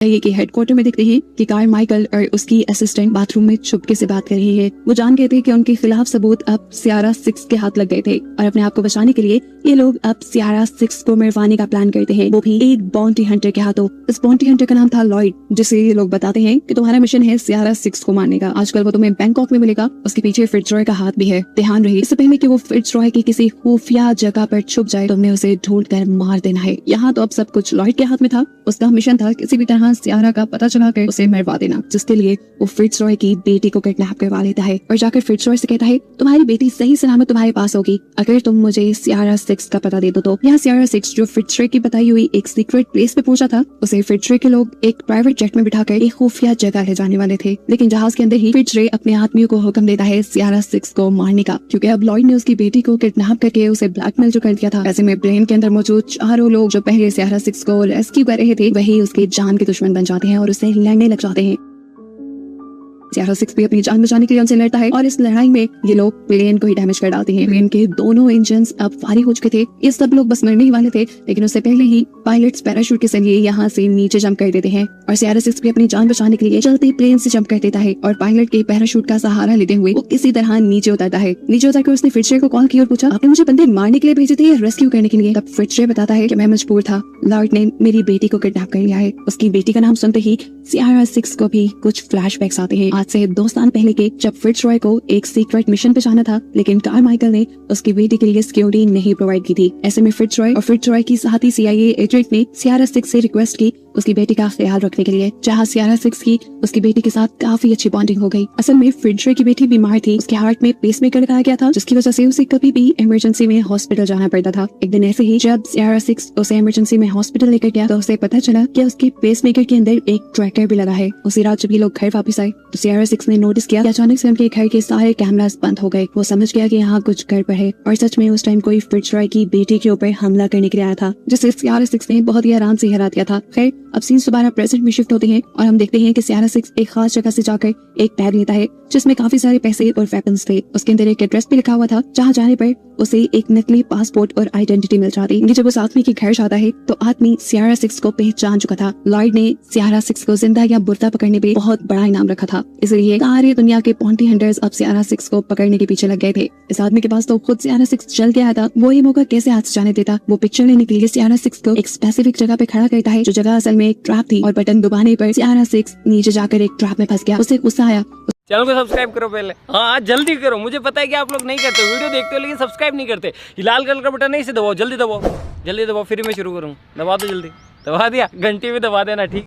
ये कि हेडक्वार्टर में देखते हैं कि कारमाइकल और उसकी असिस्टेंट बाथरूम में छुपके से बात कर रही है। वो जान गए थे कि उनके खिलाफ सबूत अब सियारा 6 के हाथ लग गए थे और अपने आप को बचाने के लिए ये लोग अब सियारा 6 को मरवाने का प्लान करते हैं, वो भी एक बाउंटी हंटर के हाथों। इस बाउंटी हंटर का नाम था लॉयड, जिसे ये लोग बताते हैं कि तुम्हारा मिशन है सियारा 6 को मारने का। आजकल वो तुम्हें बैंकॉक में मिलेगा, उसके पीछे फिट्जरॉय का हाथ भी है। ध्यान रहे, इससे पहले कि वो फिट्जरॉय की किसी खुफिया जगह पर छुप जाए, तुमने उसे ढूंढ कर मार देना है। यहाँ तो अब सब कुछ लॉयड के हाथ में था। उसका मिशन था किसी भी तरह सियारा का पता चला कर उसे मरवा देना, जिसके लिए वो फिट्जरॉय की बेटी को किडनैप करवा लेता है और जाकर फिट्जरॉय से कहता है तुम्हारी बेटी सही सलामत तुम्हारे पास होगी अगर तुम मुझे सियारा 6 का पता दे दो। तो यहाँ सियारा 6 जो फिट्जरॉय की बताई हुई एक सीक्रेट प्लेस पे पहुंचा था, उसे फिट्जरॉय के लोग एक प्राइवेट जेट में बिठाकर एक खुफिया जगह ले जाने वाले थे। लेकिन जहाज के अंदर ही फिट्जरॉय अपने आदमियों को हुक्म देता है सियारा 6 को मारने का, क्योंकि अब लॉयड ने उसकी बेटी को किडनैप करके उसे ब्लैकमेल जो कर दिया था। ऐसे में प्लेन के अंदर मौजूद चारों लोग जो पहले सियारा 6 को रेस्क्यू कर रहे थे, वही उसके जान के दुश्मन बन जाते हैं और उससे लड़ने लग जाते हैं। सियारा 6 भी अपनी जान बचाने के लिए उनसे लड़ता है और इस लड़ाई में ये लोग प्लेन को ही डैमेज कर डालते हैं। प्लेन के दोनों इंजन्स अब फारिग हो चुके थे। ये सब लोग बस मरने ही वाले थे, लेकिन उससे पहले ही पायलट्स पैराशूट के जरिए यहाँ से नीचे जंप कर देते हैं और सियारा 6 भी अपनी जान बचाने के लिए चलते प्लेन से जंप कर देता है और पायलट के पैराशूट का सहारा लेते हुए वो किसी तरह नीचे उतरता है। नीचे उतरकर उसने फिट्जरॉय को कॉल किया और पूछा आपने मुझे बंदे मारने के लिए भेजे थे या रेस्क्यू करने के लिए? तब फिट्जरॉय बताता है कि मैं मजबूर था, लॉयड ने मेरी बेटी को किडनैप कर लिया है। उसकी बेटी का नाम सुनते ही सियारा 6 को भी कुछ फ्लैशबैक्स आते हैं। आज से 2 साल पहले के जब फिट्जरॉय को एक सीक्रेट मिशन पे जाना था, लेकिन कारमाइकल ने उसकी बेटी के लिए सिक्योरिटी नहीं प्रोवाइड की थी। ऐसे में फिट्जरॉय और फिट्जरॉय की साथी CIA एजेंट ने सियारा 6 से रिक्वेस्ट की उसकी बेटी का ख्याल रखने के लिए, जहाँ सियारा 6 की उसकी बेटी के साथ काफी अच्छी बॉन्डिंग हो गई। असल में फिट्जरॉय की बेटी बीमार थी, उसके हार्ट में पेसमेकर लगाया गया था, जिसकी वजह से उसे कभी भी इमरजेंसी में हॉस्पिटल जाना पड़ता था। एक दिन ऐसे ही जब सियारा 6 उसे इमरजेंसी में हॉस्पिटल लेकर गया तो उसे पता चला कि उसके पेसमेकर के अंदर एक ट्रैकर भी लगा है। उसी रात जब ये लोग घर वापस आए तो सियारा 6 ने नोटिस किया कि अचानक से उनके घर के सारे कैमरास बंद हो गए। वो समझ गया कि यहाँ कुछ गड़बड़ है और सच में उस टाइम कोई फिट्जरॉय की बेटी के ऊपर हमला करने के लिए आया था, जिसे सियारा 6 ने बहुत ही आराम से हरा दिया था। खैर अब सीन्स दोबारा प्रेजेंट में शिफ्ट होते हैं और हम देखते हैं कि सियारा 6 एक खास जगह से जाकर एक बैग लेता है जिसमें काफी सारे पैसे और वेपन्स थे। उसके अंदर एक एड्रेस भी लिखा हुआ था, जहाँ जाने पर उसे एक नकली पासपोर्ट और आइडेंटिटी मिल जाती। ये जब उस आदमी के घर जाता है तो आदमी सियारा 6 को पहचान चुका था। लॉयड ने सियारा 6 को जिंदा या मुर्दा पकड़ने पे बहुत बड़ा इनाम रखा था, इसलिए सारे दुनिया के बाउंटी हंटर्स अब सियारा 6 को पकड़ने के पीछे लग गए थे। इस आदमी के पास तो खुद सियारा 6 चल के आया था, वो ये मौका कैसे हाथ से जाने देता। वो पिक्चर लेने के लिए सियारा 6 को एक स्पेसिफिक जगह पे खड़ा करता है, जो जगह असल में एक ट्रैप थी और बटन दबाने पर सियारा 6 नीचे जाकर एक ट्रैप में फंस गया। उसे गुस्सा आया। चैनल को सब्सक्राइब करो पहले, हाँ जल्दी करो। मुझे पता है कि आप लोग नहीं करते, वीडियो देखते हो लेकिन सब्सक्राइब नहीं करते। ये लाल कलर का बटन नहीं से दबाओ, जल्दी दबाओ, जल्दी दबाओ, फिर मैं शुरू करूँ। दबा दो जल्दी, दबा दिया, घंटी में दबा देना, ठीक।